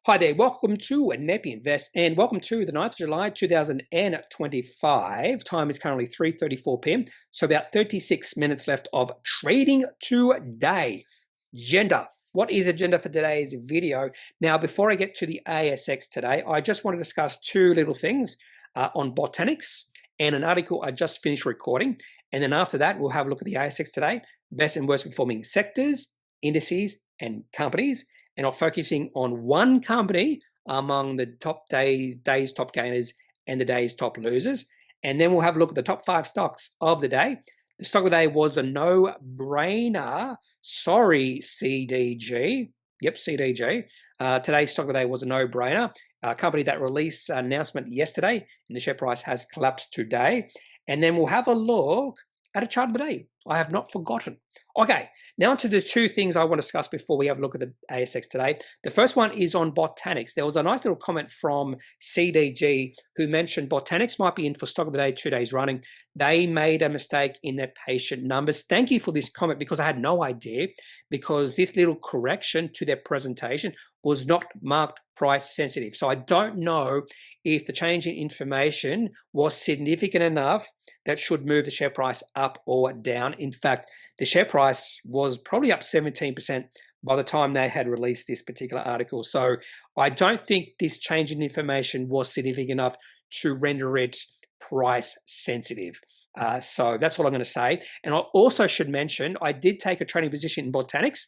Hi there, welcome to Kneppy Invest and welcome to the 9th of July 2025. Time is currently 3:34 p.m. So about 36 minutes left of trading today. Agenda. What is agenda for today's video? Now, before I get to the ASX today, I just want to discuss two little things on Botanix and an article I just finished recording. And then after that, we'll have a look at the ASX today, best and worst performing sectors, indices, and companies. And I'm focusing on one company among the top day's top gainers and the day's top losers. And then we'll have a look at the top 5 stocks of the day. The stock of the day was a no-brainer. Sorry, CDG. Yep, CDG. Today's stock of the day was a no-brainer. A company that released an announcement yesterday, and the share price has collapsed today. And then we'll have a look at a chart of the day. I have not forgotten. Okay, now to the two things I want to discuss before we have a look at the ASX today. The first one is on Botanix. There was a nice little comment from CDG who mentioned Botanix might be in for stock of the day 2 days running. They made a mistake in their patient numbers. Thank you for this comment because I had no idea, because this little correction to their presentation was not marked price sensitive. So I don't know if the change in information was significant enough that should move the share price up or down. In fact, the share price was probably up 17% by the time they had released this particular article. So I don't think this change in information was significant enough to render it price sensitive. So that's what I'm going to say. And I also should mention, I did take a trading position in Botanix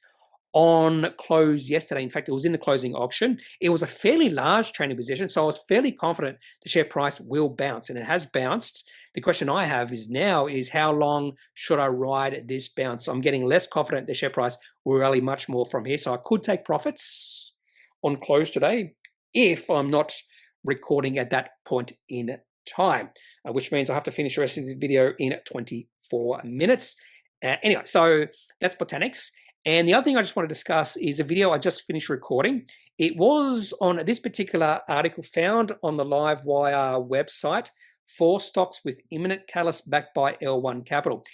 on close yesterday. In fact, it was in the closing auction. It was a fairly large trading position, so I was fairly confident the share price will bounce, and it has bounced. The question I have is how long should I ride this bounce? I'm getting less confident the share price will rally much more from here, so I could take profits on close today if I'm not recording at that point in time, which means I have to finish the rest of this video in 24 minutes. Anyway, so that's Botanix. And the other thing I just want to discuss is a video I just finished recording. It was on this particular article found on the Livewire website, 4 stocks with imminent catalyst backed by L1 Capital.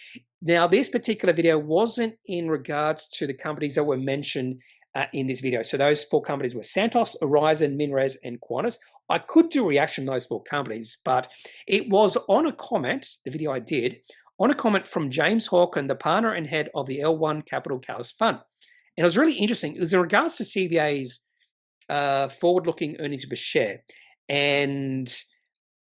Now, this particular video wasn't in regards to the companies that were mentioned in this video. So those 4 companies were Santos, Horizon, Minres, and Qantas. I could do a reaction to those 4 companies, but it was on a comment, the video I did, on a comment from James Hawken, the partner and head of the L1 Capital Catalyst Fund. And it was really interesting. It was in regards to CBA's forward-looking earnings per share. And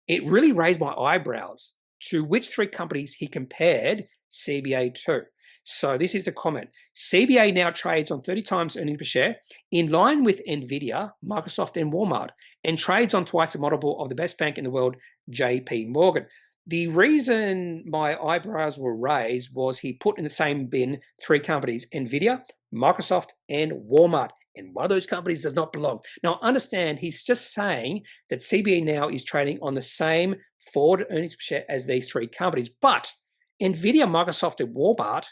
it really raised my eyebrows to which 3 companies he compared CBA to. So this is the comment. CBA now trades on 30 times earnings per share, in line with NVIDIA, Microsoft, and Walmart, and trades on twice the multiple of the best bank in the world, JP Morgan. The reason my eyebrows were raised was he put in the same bin 3 companies, NVIDIA, Microsoft, and Walmart. And one of those companies does not belong. Now, understand, he's just saying that CBA now is trading on the same forward earnings per share as these 3 companies. But NVIDIA, Microsoft, and Walmart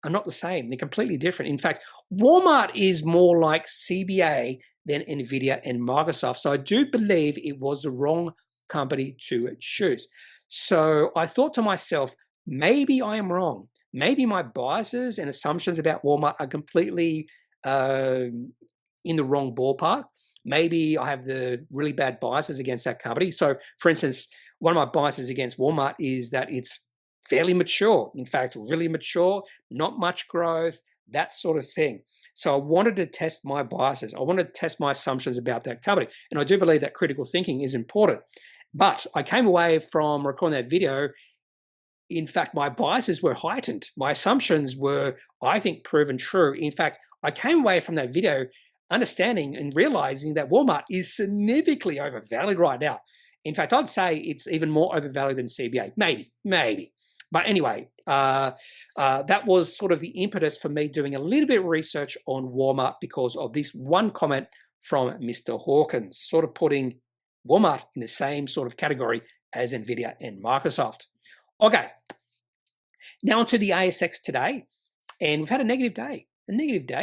are not the same. They're completely different. In fact, Walmart is more like CBA than NVIDIA and Microsoft. So I do believe it was the wrong company to choose. So I thought to myself, maybe I am wrong. Maybe my biases and assumptions about Walmart are completely in the wrong ballpark. Maybe I have the really bad biases against that company. So, for instance, one of my biases against Walmart is that it's fairly mature. In fact, really mature, not much growth, that sort of thing. So I wanted to test my biases. I wanted to test my assumptions about that company. And I do believe that critical thinking is important. But I came away from recording that video. In fact, my biases were heightened. My assumptions were, I think, proven true. In fact, I came away from that video understanding and realizing that Walmart is significantly overvalued right now. In fact, I'd say it's even more overvalued than CBA. Maybe. But anyway, that was sort of the impetus for me doing a little bit of research on Walmart because of this one comment from Mr. Hawkins, sort of putting Walmart in the same sort of category as NVIDIA and Microsoft. Okay, now onto the ASX today. And we've had a negative day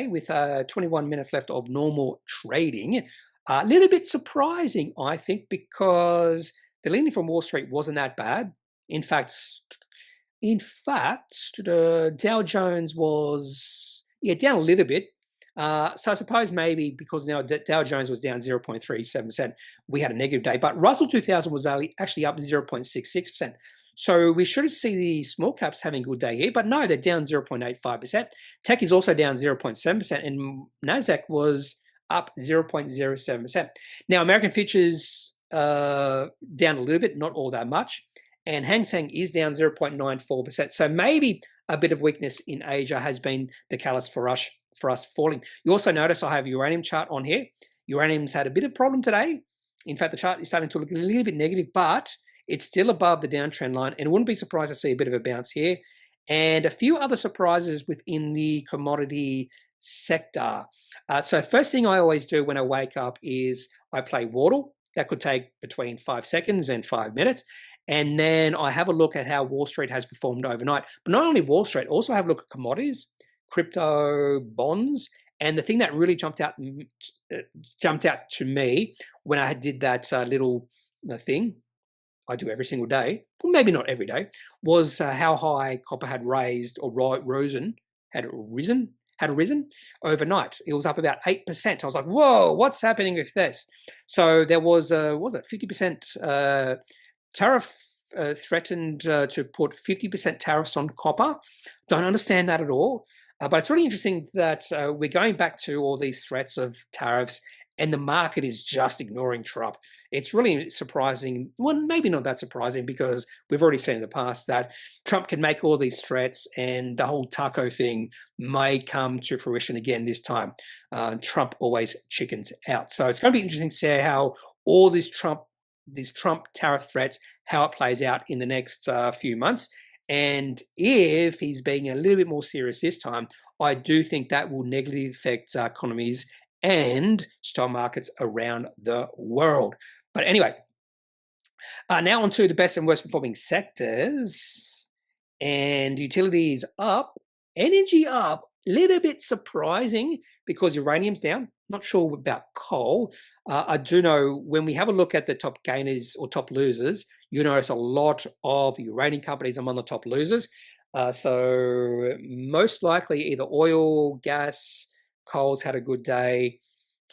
with 21 minutes left of normal trading. A little bit surprising, I think, because the leaning from Wall Street wasn't that bad. In fact, the Dow Jones was down a little bit. So I suppose maybe because now Dow Jones was down 0.37%, we had a negative day, but Russell 2000 was actually up 0.66%. So we should see the small caps having a good day here, but no, they're down 0.85%. Tech is also down 0.7%, and NASDAQ was up 0.07%. Now, American futures down a little bit, not all that much, and Hang Seng is down 0.94%. So maybe a bit of weakness in Asia has been the catalyst for us falling. You also notice I have a uranium chart on here. Uranium's had a bit of problem today. In fact, the chart is starting to look a little bit negative, but it's still above the downtrend line, and wouldn't be surprised to see a bit of a bounce here. And a few other surprises within the commodity sector. So first thing I always do when I wake up is I play Wordle. That could take between 5 seconds and 5 minutes. And then I have a look at how Wall Street has performed overnight. But not only Wall Street, also have a look at commodities, crypto, bonds. And the thing that really jumped out to me when I did that little thing I do every single day, well, maybe not every day, was how high copper had raised or risen overnight. It was up about 8%. I was like, whoa, what's happening with this? So there was a 50% tariff threatened to put 50% tariffs on copper. Don't understand that at all. But it's really interesting that we're going back to all these threats of tariffs, and the market is just ignoring Trump. It's really surprising. Well, maybe not that surprising, because we've already seen in the past that Trump can make all these threats, and the whole taco thing may come to fruition again this time. Trump always chickens out. So it's going to be interesting to see how all these Trump tariff threats, how it plays out in the next few months. And if he's being a little bit more serious this time, I do think that will negatively affect economies and stock markets around the world. But anyway, now on to the best and worst performing sectors. And utilities up, energy up, a little bit surprising because uranium's down. Not sure about coal. I do know when we have a look at the top gainers or top losers, you notice a lot of uranium companies among the top losers. So most likely either oil, gas, coal's had a good day,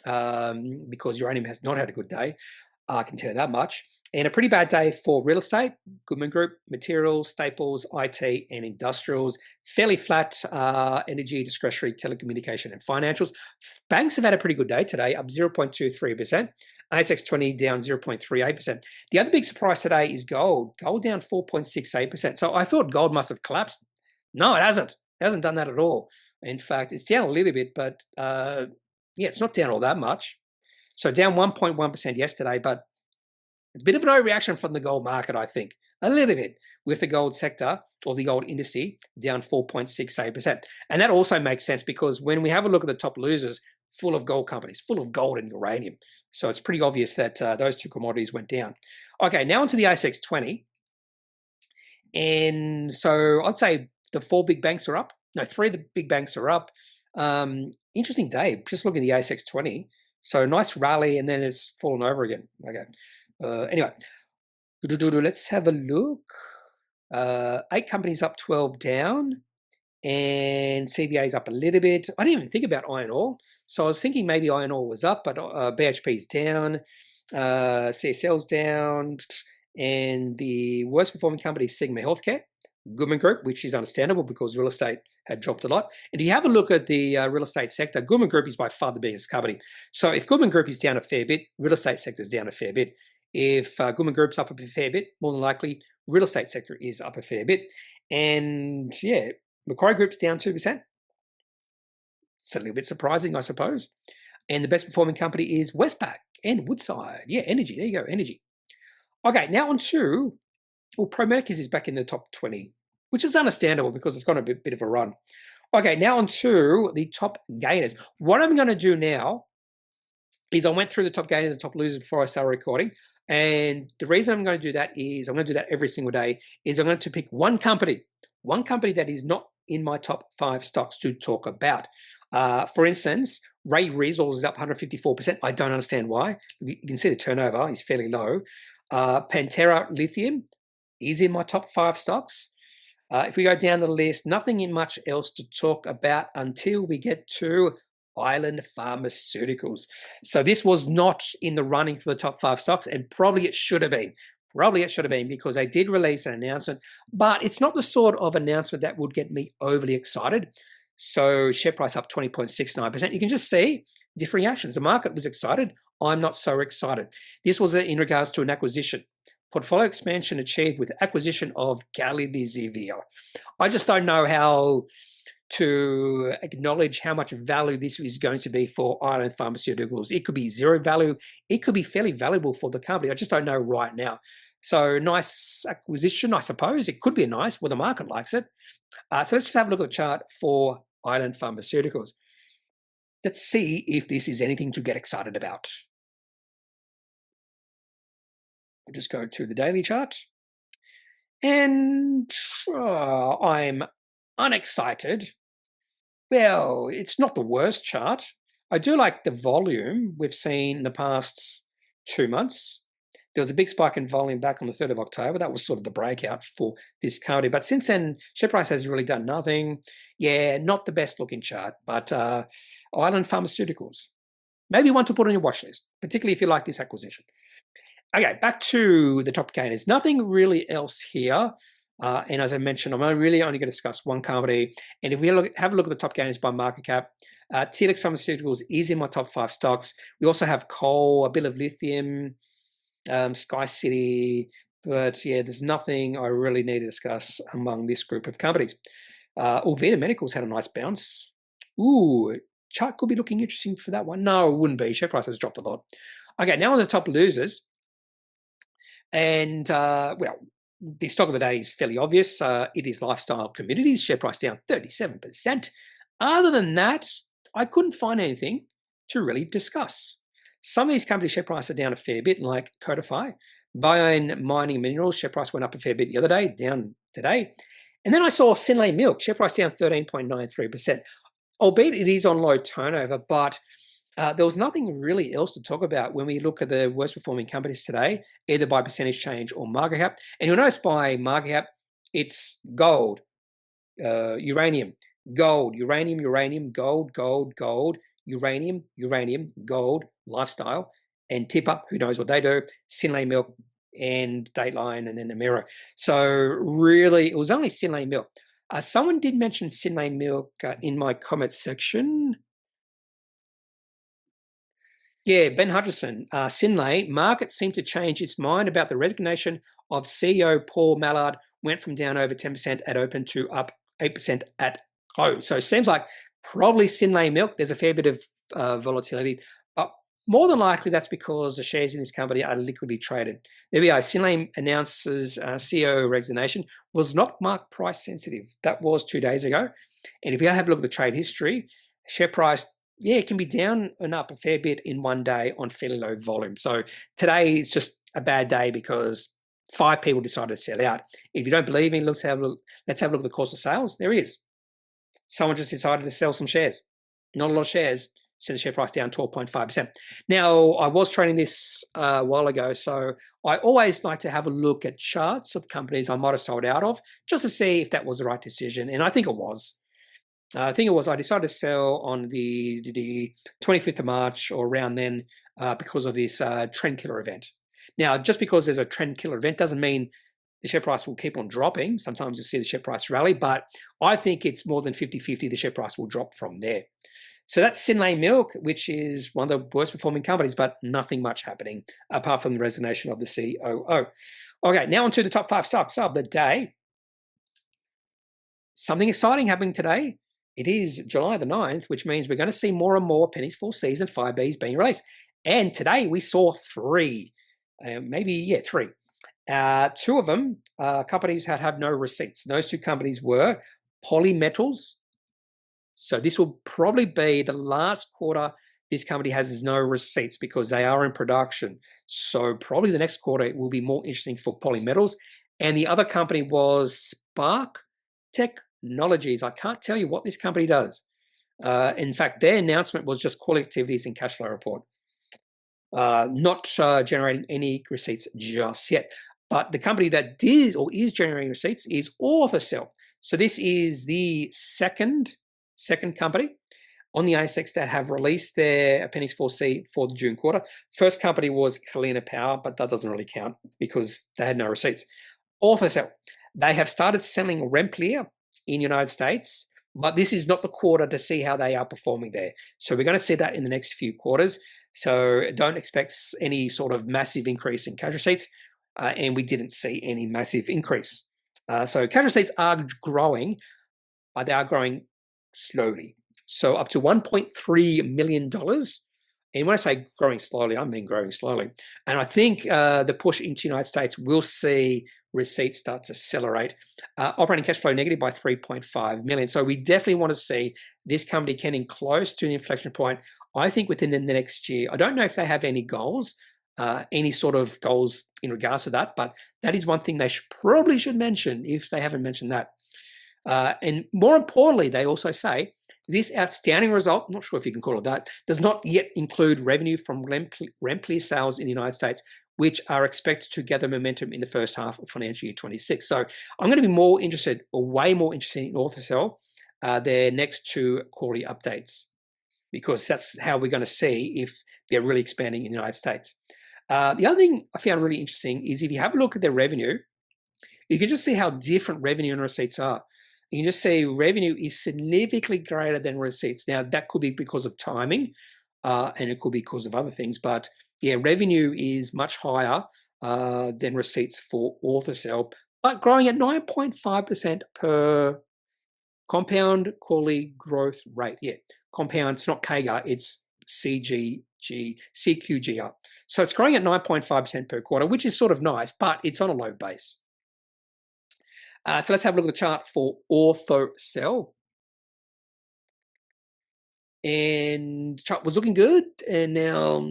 because uranium has not had a good day. I can tell you that much. And a pretty bad day for real estate, Goodman Group, materials, staples, IT, and industrials. Fairly flat energy, discretionary, telecommunication, and financials. Banks have had a pretty good day today, up 0.23%. ASX 20 down 0.38%. The other big surprise today is gold. Gold down 4.68%. So I thought gold must have collapsed. No, it hasn't. It hasn't done that at all. In fact, it's down a little bit, but yeah, it's not down all that much. So down 1.1% yesterday, but it's a bit of an overreaction from the gold market, I think. A little bit, with the gold sector or the gold industry down 4.68%. And that also makes sense because when we have a look at the top losers, full of gold companies, full of gold and uranium. So it's pretty obvious that those two commodities went down. Okay, now onto the ASX 20. And so I'd say the 4 big banks are up. No, 3 of the big banks are up. Interesting day, just looking at the ASX 20. So nice rally, and then it's fallen over again. Okay. Anyway, let's have a look. 8 companies up, 12 down, and CBA's up a little bit. I didn't even think about iron ore. So I was thinking maybe iron ore was up, but BHP's down, CSL's down, and the worst performing company is Sigma Healthcare. Goodman Group, which is understandable because real estate had dropped a lot. And if you have a look at the real estate sector, Goodman Group is by far the biggest company. So if Goodman Group is down a fair bit, real estate sector is down a fair bit. If Goodman Group's up a fair bit, more than likely, real estate sector is up a fair bit. And yeah, Macquarie Group's down 2%. It's a little bit surprising, I suppose. And the best performing company is Westpac and Woodside. Yeah, energy. There you go, energy. Okay, now on to, well, Pro Medicus is back in the top 20, which is understandable because it's got a bit of a run. Okay, now on to the top gainers. What I'm going to do now is I went through the top gainers and top losers before I started recording. And the reason I'm going to do that is I'm going to do that every single day is I'm going to pick one company that is not in my top 5 stocks to talk about. For instance, Ray Resources is up 154%. I don't understand why. You can see the turnover is fairly low. Pantera Lithium is in my top 5 stocks. If we go down the list, nothing in much else to talk about until we get to Island Pharmaceuticals. So this was not in the running for the top 5 stocks, and probably it should have been. Probably it should have been, because they did release an announcement, but it's not the sort of announcement that would get me overly excited. So share price up 20.69%. You can just see different reactions. The market was excited. I'm not so excited. This was in regards to an acquisition. Portfolio expansion achieved with acquisition of Galileo. I just don't know how to acknowledge how much value this is going to be for Island Pharmaceuticals. It could be zero value. It could be fairly valuable for the company. I just don't know right now. So nice acquisition, I suppose. It could be nice. Well, the market likes it. So let's just have a look at the chart for Island Pharmaceuticals. Let's see if this is anything to get excited about. We'll just go to the daily chart. And I'm unexcited. Well, it's not the worst chart. I do like the volume we've seen in the past 2 months. There was a big spike in volume back on the 3rd of October. That was sort of the breakout for this company. But since then, share price has really done nothing. Yeah, not the best looking chart, but Island Pharmaceuticals. Maybe one to put on your watch list, particularly if you like this acquisition. Okay, back to the top gainers. Nothing really else here. And as I mentioned, I'm really only going to discuss one company. And if we have a look at the top gainers by market cap, Telix Pharmaceuticals is in my top 5 stocks. We also have coal, a bit of lithium, Sky City, but yeah, there's nothing I really need to discuss among this group of companies. Vita Medical's had a nice bounce. Ooh, chart could be looking interesting for that one. No, it wouldn't be. Share price has dropped a lot. Okay, now on the top losers. And, well, the stock of the day is fairly obvious. It is Lifestyle Communities, share price down 37%. Other than that, I couldn't find anything to really discuss. Some of these companies' share prices are down a fair bit, like Codify. Bione Mining Minerals, share price went up a fair bit the other day, down today. And then I saw Synlait Milk, share price down 13.93%. Albeit it is on low turnover, but there was nothing really else to talk about when we look at the worst performing companies today, either by percentage change or market cap. And you'll notice by market cap, it's gold, uranium, gold, uranium, gold, uranium, gold, lifestyle, and Tipper, who knows what they do, Synlait Milk, and Dateline, and then Amira. So really, it was only Synlait Milk. Someone did mention Synlait Milk in my comments section. Yeah, Ben Hutchison, Synlait, market seemed to change its mind about the resignation of CEO Paul Mallard, went from down over 10% at open to up 8% at close. So it seems like probably Synlait Milk, there's a fair bit of volatility, but more than likely that's because the shares in this company are liquidly traded. There we are. Synlait announces CEO resignation, was not market price sensitive. That was 2 days ago. And if you have a look at the trade history, share price, yeah, it can be down and up a fair bit in one day on fairly low volume. So today it's just a bad day because 5 people decided to sell out. If you don't believe me, let's have a look at the course of sales. There is. Someone just decided to sell some shares. Not a lot of shares. Sent the share price down 12.5%. Now, I was trading this a while ago, so I always like to have a look at charts of companies I might have sold out of just to see if that was the right decision, and I think it was. I decided to sell on the 25th of March or around then because of this trend killer event. Now, just because there's a trend killer event doesn't mean the share price will keep on dropping. Sometimes you'll see the share price rally, but I think it's more than 50-50 the share price will drop from there. So that's Synlait Milk, which is one of the worst performing companies, but nothing much happening apart from the resignation of the COO. Okay, now on to the top 5 stocks of the day. Something exciting happening today. It is July the 9th, which means we're going to see more and more pennies for season 5Bs being released. And today we saw 3, 3. 2 of them, companies that have no receipts. Those 2 companies were Polymetals. So this will probably be the last quarter this company has no receipts because they are in production. So probably the next quarter it will be more interesting for Polymetals. And the other company was Spark Technologies. I can't tell you what this company does. In fact, their announcement was just quarterly activities and cash flow report. Not generating any receipts just yet. But the company that did or is generating receipts is Orthocell. So this is the second company. on the ASX that have released their Appendix 4C for the June quarter. First company was Kalina Power, but that doesn't really count because they had no receipts. Orthocell, they have started selling Remplir in the United States, but this is not the quarter to see how they are performing there. So we're going to see that in the next few quarters. So don't expect any sort of massive increase in cash receipts, and we didn't see any massive increase. So cash receipts are growing, but they are growing slowly. So up to $1.3 million. And when I say growing slowly, I mean growing slowly. And I think the push into the United States will see receipts start to accelerate. Operating cash flow negative by 3.5 million. So we definitely want to see this company getting close to an inflection point, I think within the next year. I don't know if they have any goals, any sort of goals in regards to that, but that is one thing they probably should mention if they haven't mentioned that. And more importantly, they also say this outstanding result, I'm not sure if you can call it that, does not yet include revenue from Remplir sales in the United States, which are expected to gather momentum in the first half of financial year 26. So I'm going to be more interested, or way more interested in Orthocell, their next two quarterly updates, because that's how we're going to see if they're really expanding in the United States. The other thing I found really interesting is if you have a look at their revenue, you can just see how different revenue and receipts are. You can just see revenue is significantly greater than receipts. Now, that could be because of timing, and it could be because of other things. But yeah, revenue is much higher than receipts for Orthocell, but growing at 9.5% per compound quarterly growth rate. Yeah, compound, it's not CAGR, it's CQGR. So it's growing at 9.5% per quarter, which is sort of nice, but it's on a low base. So let's have a look at the chart for Orthocell. And the chart was looking good, and now,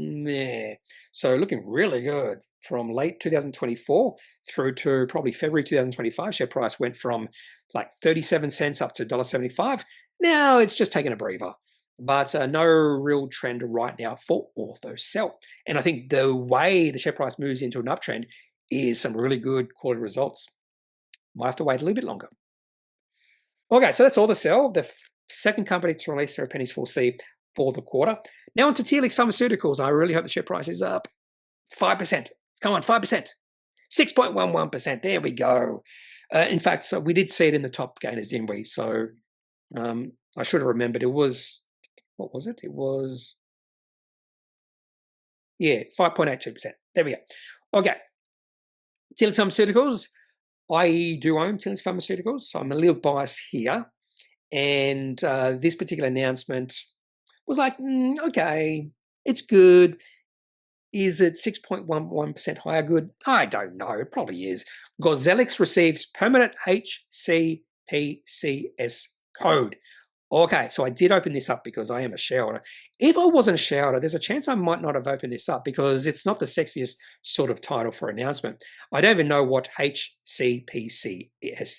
so looking really good from late 2024 through to probably February 2025. Share price went from like 37 cents up to $1.75. Now it's just taking a breather, but no real trend right now for Orthocell. And I think the way the share price moves into an uptrend is some really good quality results. Might have to wait a little bit longer. Okay, so that's Orthocell, the second company to release their Appendix 4C for the quarter. Now on to Telix Pharmaceuticals. I really hope the share price is up 5%. Come on, 5%. 6.11%. There we go. In fact, so we did see it in the top gainers, didn't we? So I should have remembered. It was, what was it? It was, yeah, 5.82%. There we go. Okay. Telix Pharmaceuticals. I do own Telix Pharmaceuticals, so I'm a little biased here. And this particular announcement was like, okay, it's good. Is it 6.11% higher good? I don't know. It probably is. Telix receives permanent HCPCS code. Okay, so I did open this up because I am a shareholder. If I wasn't a shareholder, there's a chance I might not have opened this up because it's not the sexiest sort of title for announcement. I don't even know what HCPCS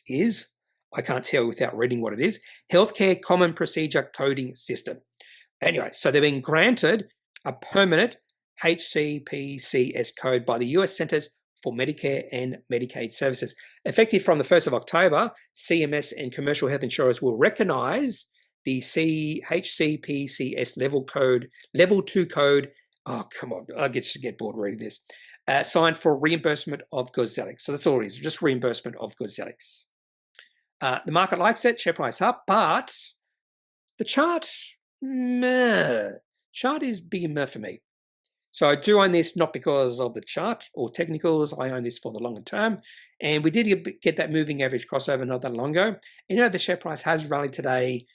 is. I can't tell without reading what it is. Healthcare Common Procedure Coding System. Anyway, so they've been granted a permanent HCPCS code by the US Centers for Medicare and Medicaid Services. Effective from the 1st of October, CMS and commercial health insurers will recognize the HCPCS level 2 code. Oh, come on, I just get bored reading this. Signed for reimbursement of Telix. So that's all it is, just reimbursement of Telix. The market likes it, share price up, but the chart is big and meh for me. So I do own this not because of the chart or technicals. I own this for the longer term. And we did get that moving average crossover not that long ago. And the share price has rallied today.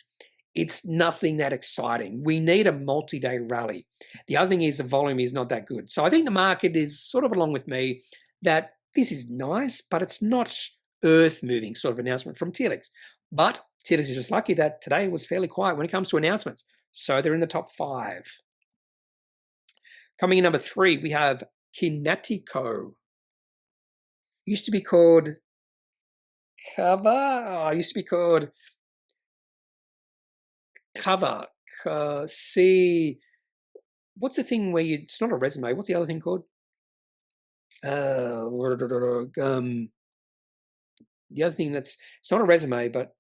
It's nothing that exciting. We need a multi-day rally. The other thing is the volume is not that good. So I think the market is sort of along with me that this is nice, but it's not earth-moving sort of announcement from Telix. But Telix is just lucky that today was fairly quiet when it comes to announcements. So they're in the top 5. Coming in number 3, we have Kinatico. Used to be called Cover. Used to be called Cover. See, what's the thing where it's not a resume? What's the other thing called? The other thing it's not a resume, but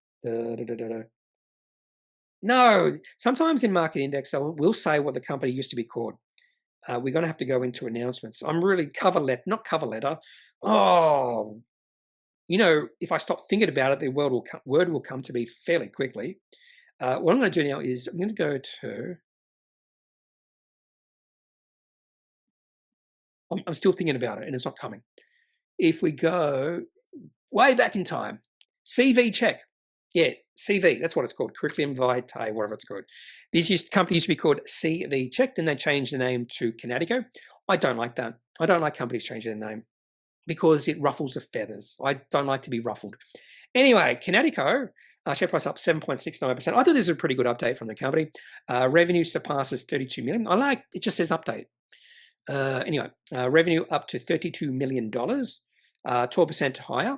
No, sometimes in market index, we'll say what the company used to be called. We're going to have to go into announcements. I'm really not cover letter. Oh, if I stop thinking about it, the word will come to me fairly quickly. What I'm going to do now is I'm going to go to. I'm still thinking about it, and it's not coming. If we go way back in time, CV check. Yeah, CV, that's what it's called, Curriculum Vitae, whatever it's called. This company used to be called CV Check, then they changed the name to Kinatico. I don't like that. I don't like companies changing their name because it ruffles the feathers. I don't like to be ruffled. Anyway, Kinatico, share price up 7.69%. I thought this was a pretty good update from the company. Revenue surpasses 32 million. I like, it just says update. Revenue up to $32 million, 12% higher.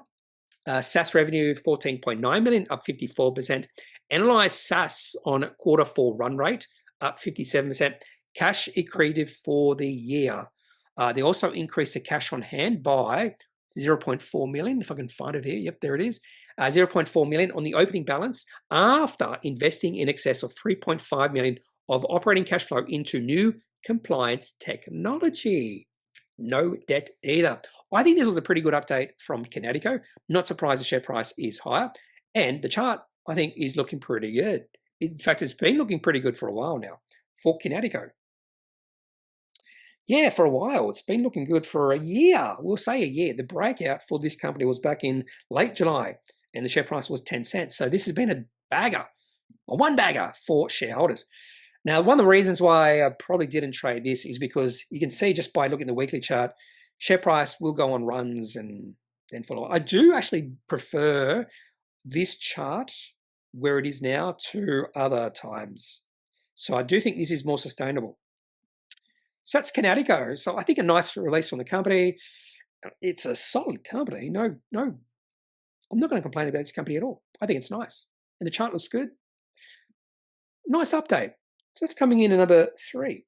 SaaS revenue 14.9 million, up 54%. Analyzed SaaS on Q4 run rate, up 57%. Cash accretive for the year. They also increased the cash on hand by 0.4 million, if I can find it here. Yep, there it is. 0.4 million on the opening balance after investing in excess of 3.5 million of operating cash flow into new compliance technology. No debt either. I think this was a pretty good update from Kinatico. Not surprised the share price is higher. And the chart, I think, is looking pretty good. In fact, it's been looking pretty good for a while now for Kinatico. Yeah, for a while. It's been looking good for a year. We'll say a year. The breakout for this company was back in late July, and the share price was 10 cents. So this has been a one bagger for shareholders. Now, one of the reasons why I probably didn't trade this is because you can see just by looking at the weekly chart, share price will go on runs and then follow. I do actually prefer this chart where it is now to other times. So I do think this is more sustainable. So that's Kinatico. So I think a nice release from the company. It's a solid company. No, I'm not going to complain about this company at all. I think it's nice. And the chart looks good. Nice update. So that's coming in at number 3.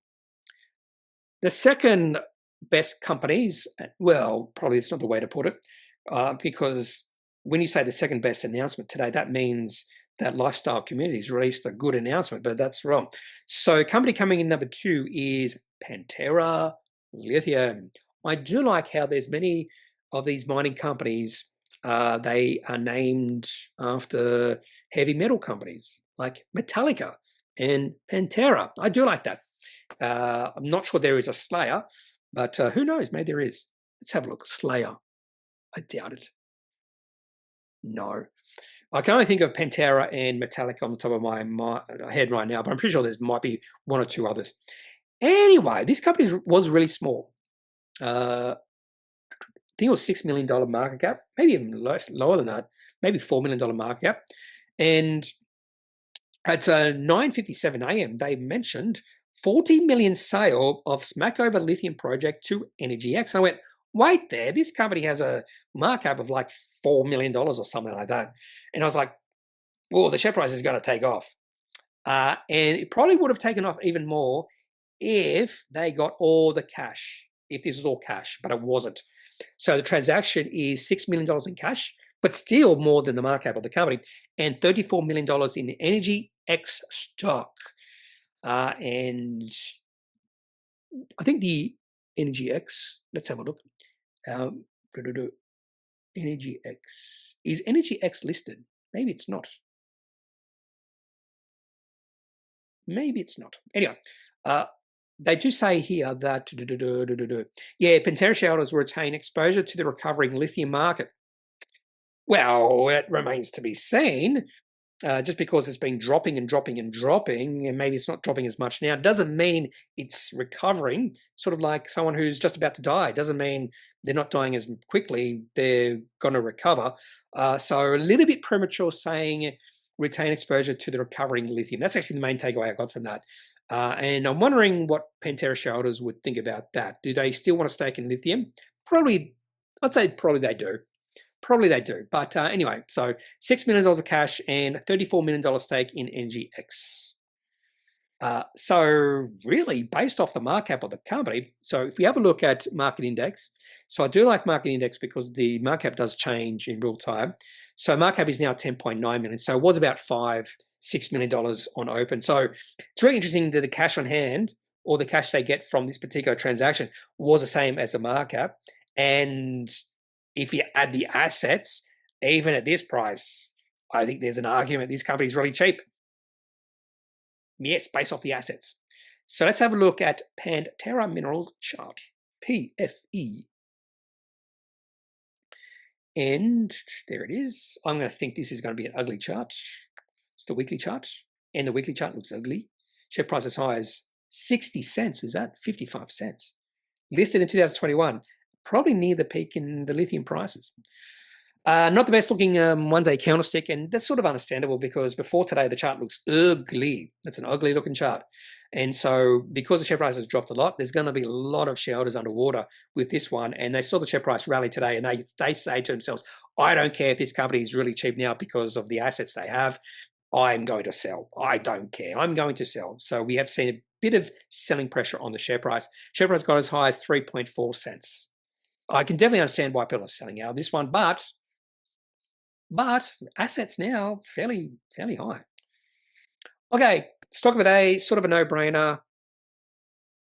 The second best companies, well, probably it's not the way to put it, because when you say the second best announcement today, that means that Lifestyle Communities released a good announcement, but that's wrong. So company coming in number 2 is Pantera Lithium. I do like how there's many of these mining companies, they are named after heavy metal companies like Metallica and Pantera. I do like that. I'm not sure there is a Slayer, but who knows? Maybe there is. Let's have a look. Slayer. I doubt it. No. I can only think of Pantera and Metallica on the top of my head right now, but I'm pretty sure there might be one or two others. Anyway, this company was really small. I think it was $6 million market cap, maybe even lower than that, maybe $4 million market cap. And at 9:57 a.m., they mentioned 40 million sale of Smackover Lithium project to EnergyX. I went, wait there, this company has a markup of like $4 million or something like that. And I was like, well, the share price is going to take off. And it probably would have taken off even more if they got all the cash, if this was all cash, but it wasn't. So the transaction is $6 million in cash, but still more than the market cap of the company, and $34 million in EnergyX stock. And I think the EnergyX, let's have a look. EnergyX. Is EnergyX listed? Maybe it's not. Maybe it's not. Anyway, they do say here that, Pantera shareholders will retain exposure to the recovering lithium market. Well, it remains to be seen. Just because it's been dropping and dropping and dropping, and maybe it's not dropping as much now, doesn't mean it's recovering. Sort of like someone who's just about to die. Doesn't mean they're not dying as quickly. They're going to recover. So a little bit premature saying retain exposure to the recovering lithium. That's actually the main takeaway I got from that. And I'm wondering what Pantera shareholders would think about that. Do they still want to stake in lithium? Probably, I'd say probably they do. Probably they do. But anyway, so $6 million of cash and $34 million stake in EnergyX. So really, based off the market cap of the company, so if we have a look at market index, so I do like market index because the market cap does change in real time. So market cap is now 10.9 million. So it was about 5 $6 million on open. So it's really interesting that the cash on hand or the cash they get from this particular transaction was the same as the market cap. And if you add the assets, even at this price, I think there's an argument this company is really cheap. Yes, based off the assets. So let's have a look at Pantera Minerals chart, PFE. And there it is. I'm going to think this is going to be an ugly chart. It's the weekly chart. And the weekly chart looks ugly. Share price as high as 60 cents. Is that 55 cents? Listed in 2021. Probably near the peak in the lithium prices. Not the best looking one-day candlestick, and that's sort of understandable because before today the chart looks ugly. That's an ugly looking chart. And so because the share price has dropped a lot, there's going to be a lot of shareholders underwater with this one. And they saw the share price rally today and they say to themselves, I don't care if this company is really cheap now because of the assets they have. I'm going to sell. I don't care. I'm going to sell. So we have seen a bit of selling pressure on the share price. Share price got as high as 3.4 cents. I can definitely understand why people are selling out of this one, but assets now fairly high. Okay, stock of the day, sort of a no-brainer.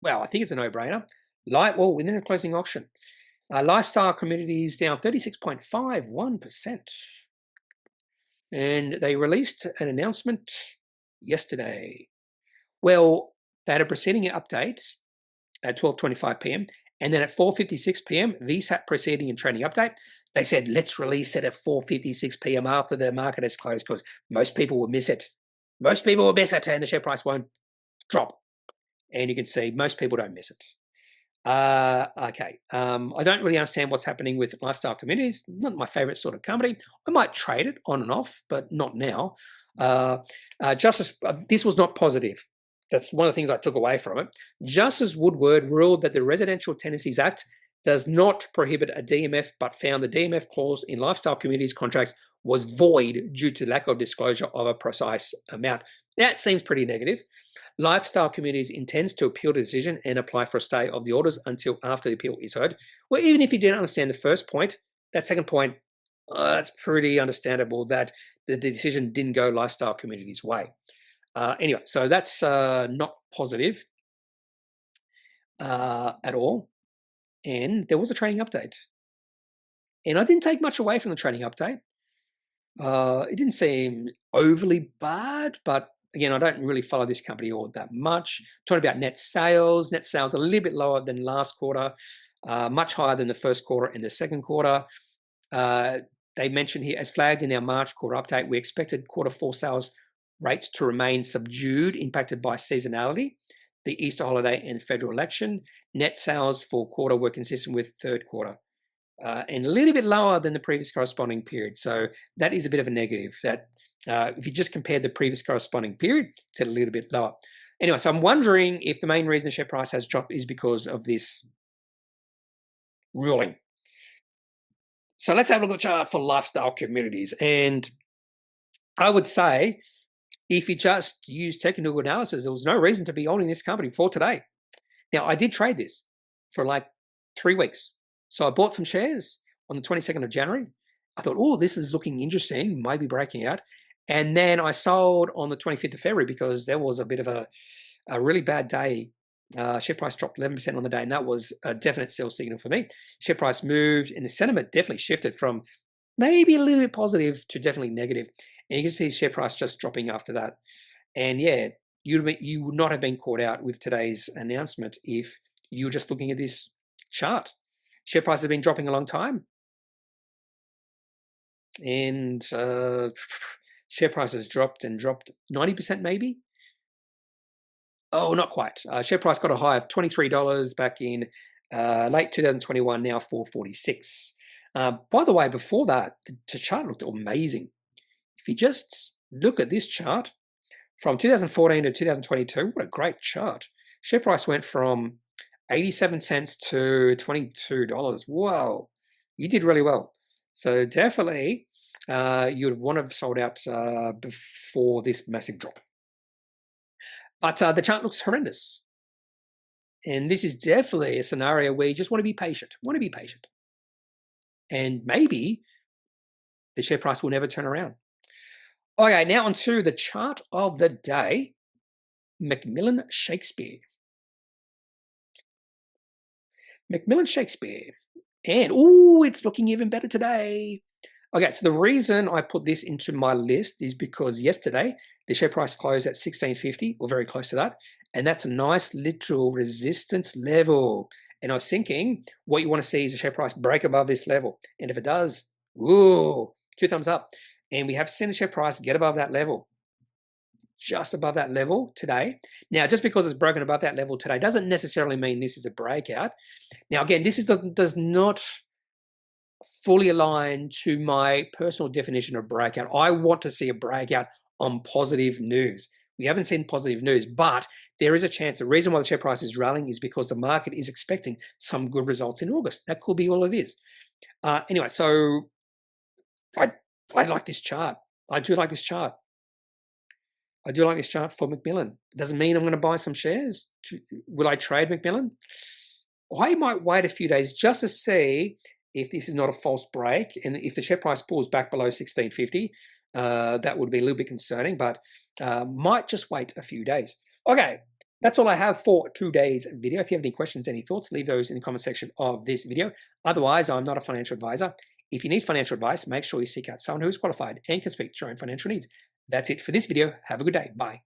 Well, I think it's a no-brainer. Within a closing auction. Lifestyle Communities down 36.51%. And they released an announcement yesterday. Well, they had a preceding update at 12:25 p.m. And then at 4:56 p.m., VSAT preceding and trading update. They said, let's release it at 4:56 p.m. after the market has closed because most people will miss it. Most people will miss it and the share price won't drop. And you can see most people don't miss it. Okay. I don't really understand what's happening with Lifestyle Communities. Not my favorite sort of company. I might trade it on and off, but not now. This was not positive. That's one of the things I took away from it. Justice Woodward ruled that the Residential Tenancies Act does not prohibit a DMF, but found the DMF clause in Lifestyle Communities contracts was void due to lack of disclosure of a precise amount. That seems pretty negative. Lifestyle Communities intends to appeal the decision and apply for a stay of the orders until after the appeal is heard. Well, even if you didn't understand the first point, that second point, that's pretty understandable that the decision didn't go Lifestyle Communities' way. Anyway, so that's not positive at all. And there was a trading update. And I didn't take much away from the trading update. It didn't seem overly bad, but again, I don't really follow this company all that much. Talking about net sales a little bit lower than last quarter, much higher than the first quarter and the second quarter. They mentioned here, as flagged in our March quarter update, we expected quarter four sales rates to remain subdued, impacted by seasonality, the Easter holiday and federal election. Net sales for quarter were consistent with third quarter and a little bit lower than the previous corresponding period. So that is a bit of a negative. That if you just compare the previous corresponding period, it's a little bit lower. Anyway, so I'm wondering if the main reason the share price has dropped is because of this ruling. So let's have a look at the chart for Lifestyle Communities. And I would say if you just use technical analysis, there was no reason to be owning this company for today. Now, I did trade this for like 3 weeks. So I bought some shares on the 22nd of January. I thought, oh, this is looking interesting, maybe breaking out. And then I sold on the 25th of February because there was a bit of a really bad day. Share price dropped 11% on the day, and that was a definite sell signal for me. Share price moved, and the sentiment definitely shifted from maybe a little bit positive to definitely negative. And you can see share price just dropping after that. And yeah, you would not have been caught out with today's announcement if you were just looking at this chart. Share price has been dropping a long time. And share price has dropped 90% maybe. Oh, not quite. Share price got a high of $23 back in late 2021, now $4.46. By the way, before that, the chart looked amazing. If you just look at this chart from 2014 to 2022, what a great chart. Share price went from 87 cents to $22. Whoa, you did really well. So definitely you would want to have sold out before this massive drop. But the chart looks horrendous. And this is definitely a scenario where you just want to be patient. And maybe the share price will never turn around. Okay, now onto the chart of the day. McMillan Shakespeare. McMillan Shakespeare. And, ooh, it's looking even better today. Okay, so the reason I put this into my list is because yesterday the share price closed at 16.50 or very close to that. And that's a nice little resistance level. And I was thinking what you want to see is the share price break above this level. And if it does, ooh, 2 thumbs up. And we have seen the share price get above that level, just above that level today. Now, just because it's broken above that level today doesn't necessarily mean this is a breakout. Now, again, this does not fully align to my personal definition of breakout. I want to see a breakout on positive news. We haven't seen positive news, but there is a chance. The reason why the share price is rallying is because the market is expecting some good results in August. That could be all it is. Anyway, so I like this chart. I do like this chart. I do like this chart for McMillan. Doesn't mean I'm going to buy some shares. Will I trade McMillan? I might wait a few days just to see if this is not a false break, and if the share price pulls back below 16.50, that would be a little bit concerning, but might just wait a few days. Okay, that's all I have for today's video. If you have any questions, any thoughts, leave those in the comment section of this video. Otherwise, I'm not a financial advisor. If you need financial advice, make sure you seek out someone who is qualified and can speak to your own financial needs. That's it for this video. Have a good day. Bye.